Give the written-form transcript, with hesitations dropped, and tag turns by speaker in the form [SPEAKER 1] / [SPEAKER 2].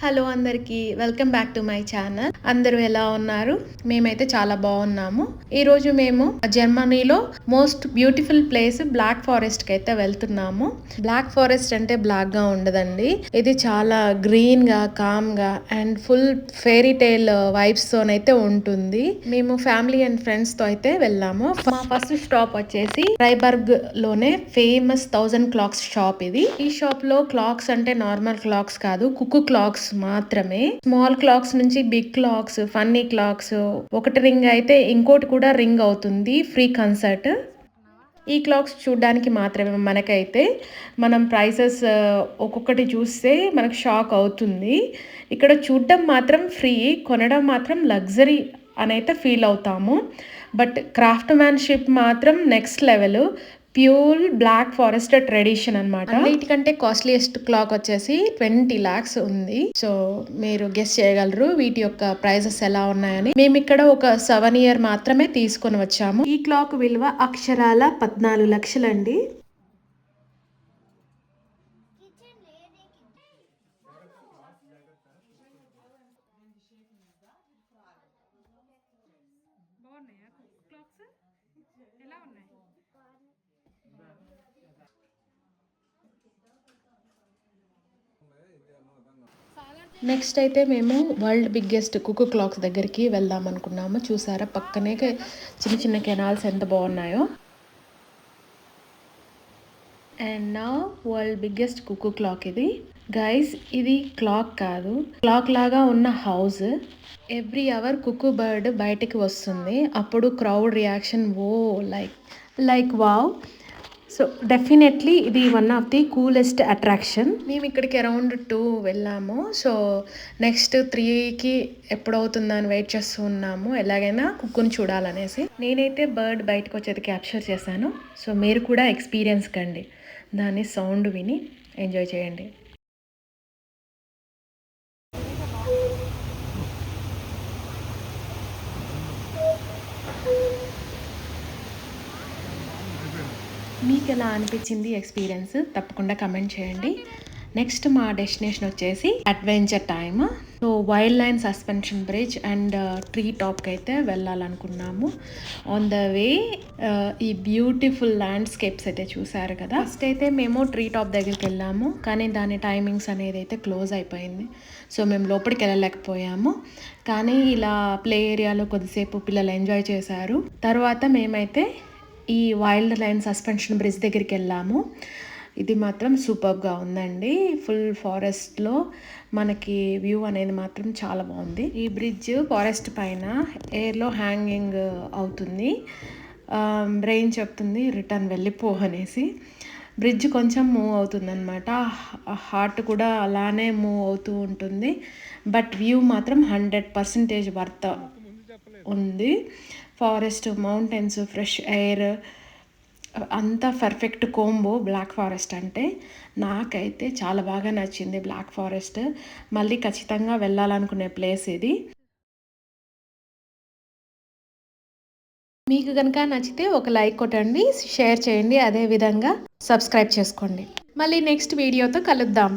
[SPEAKER 1] Hello అందరికీ welcome back to my channel. అందరూ ఎలా ఉన్నారు? మేమైతే చాలా బాగున్నాము. ఈరోజు మేము జర్మనీలో most beautiful place Black Forest కి అయితే వెళ్తున్నాము. బ్లాక్ ఫారెస్ట్ అంటే బ్లాక్ గా ఉండదండి. ఇది చాలా గ్రీన్ గా, కామ్ గా and full fairy tale vibes తోనైతే ఉంటుంది. మేము ఫ్యామిలీ అండ్ ఫ్రెండ్స్ తో అయితే వెళ్ళాము. మా ఫస్ట్ స్టాప్ వచ్చేసి ఫ్రైబర్గ్ లోనే ఫేమస్ 1000 క్లాక్స్ షాప్ ఇది. ఈ షాప్ లో క్లాక్స్ అంటే నార్మల్ క్లాక్స్ కాదు, కుక్కు క్లాక్స్ మాత్రమే. స్మాల్ క్లాక్స్ నుంచి బిగ్ క్లాక్స్, ఫన్నీ క్లాక్స్, ఒకటి రింగ్ అయితే ఇంకోటి కూడా రింగ్ అవుతుంది. Free concert. ఈ క్లాక్స్ చూడడానికి మాత్రమే. మనకైతే మనం ప్రైసెస్ ఒక్కొక్కటి చూస్తే మనకు షాక్ అవుతుంది. ఇక్కడ చూడడం మాత్రం ఫ్రీ, కొనడం మాత్రం లగ్జరీ అనైతే ఫీల్ అవుతాము. బట్ క్రాఫ్ట్ మ్యాన్షిప్ మాత్రం next level. Pure Black Forest tradition అనమాట. అన్నిటికంటే కాస్ట్లీయెస్ట్ క్లాక్ వచ్చేసి 20 lakhs ఉంది. సో మీరు గెస్ చేయగలరు వీటి యొక్క ప్రైజెస్ ఎలా ఉన్నాయని. మేము ఇక్కడ ఒక 7 year మాత్రమే తీసుకొని వచ్చాము. ఈ క్లాక్ విలువ అక్షరాల 14 లక్షలండి. నెక్స్ట్ అయితే మేము వరల్డ్ బిగ్గెస్ట్ కుక్కు క్లాక్స్ దగ్గరికి వెళ్దాం అనుకున్నాము. చూసారా పక్కనే చిన్న చిన్న కెనాల్స్ ఎంత బాగున్నాయో. అండ్ నా వరల్డ్ బిగ్గెస్ట్ కుక్కు క్లాక్ ఇది. గైస్ ఇది క్లాక్ కాదు, క్లాక్ లాగా ఉన్న హౌస్. ఎవ్రీ అవర్ కుక్కు బర్డ్ బయటికి వస్తుంది. అప్పుడు క్రౌడ్ రియాక్షన్ ఓ లైక్ వావ్. సో డెఫినెట్లీ ఇది one of the coolest attraction. మేము ఇక్కడికి అరౌండ్ 2 వెళ్ళాము. సో నెక్స్ట్ 3కి ఎప్పుడవుతుందని వెయిట్ చేస్తూ ఉన్నాము. ఎలాగైనా కుక్కుని చూడాలనేసి. నేనైతే బర్డ్ బయటకు వచ్చేది క్యాప్చర్ చేశాను. సో మీరు కూడా ఎక్స్పీరియన్స్ కండి, దాని సౌండ్ విని ఎంజాయ్ చేయండి. మీకు ఎలా అనిపించింది ఎక్స్పీరియన్స్ తప్పకుండా కమెంట్ చేయండి. నెక్స్ట్ మా డెస్టినేషన్ వచ్చేసి adventure time. So wild line suspension bridge and tree టాప్కి అయితే వెళ్ళాలనుకున్నాము. ఆన్ ద వే ఈ బ్యూటిఫుల్ ల్యాండ్స్కేప్స్ అయితే చూసారు కదా. ఫస్ట్ అయితే మేము ట్రీ టాప్ దగ్గరికి వెళ్ళాము, కానీ దాని టైమింగ్స్ అనేది అయితే క్లోజ్ అయిపోయింది. సో మేము లోపలికి వెళ్ళలేకపోయాము. కానీ ఇలా ప్లే ఏరియాలో కొద్దిసేపు పిల్లలు ఎంజాయ్ చేశారు. తర్వాత మేమైతే ఈ వైల్డ్ లైన్ సస్పెన్షన్ బ్రిడ్జ్ దగ్గరికి వెళ్ళాము. ఇది మాత్రం సూపర్గా ఉందండి. ఫుల్ ఫారెస్ట్లో మనకి వ్యూ అనేది మాత్రం చాలా బాగుంది. ఈ బ్రిడ్జ్ ఫారెస్ట్ పైన ఎయిర్లో హ్యాంగింగ్ అవుతుంది. బ్రెయిన్ చెప్తుంది రిటర్న్ వెళ్ళిపో అనేసి. బ్రిడ్జ్ కొంచెం మూవ్ అవుతుంది అనమాట. హార్ట్ కూడా అలానే మూవ్ అవుతూ ఉంటుంది. బట్ వ్యూ మాత్రం 100% వర్త్ ఉంది. ఫారెస్ట్, మౌంటైన్స్, ఫ్రెష్ ఎయిర్ అంతా పర్ఫెక్ట్ కోంబో బ్లాక్ ఫారెస్ట్ అంటే. నాకైతే చాలా బాగా నచ్చింది బ్లాక్ ఫారెస్ట్. మళ్ళీ ఖచ్చితంగా వెళ్ళాలనుకునే ప్లేస్ ఇది. మీకు కనుక నచ్చితే ఒక లైక్ కొట్టండి, షేర్ చేయండి, అదేవిధంగా సబ్స్క్రైబ్ చేసుకోండి. మళ్ళీ నెక్స్ట్ వీడియోతో కలుద్దాం.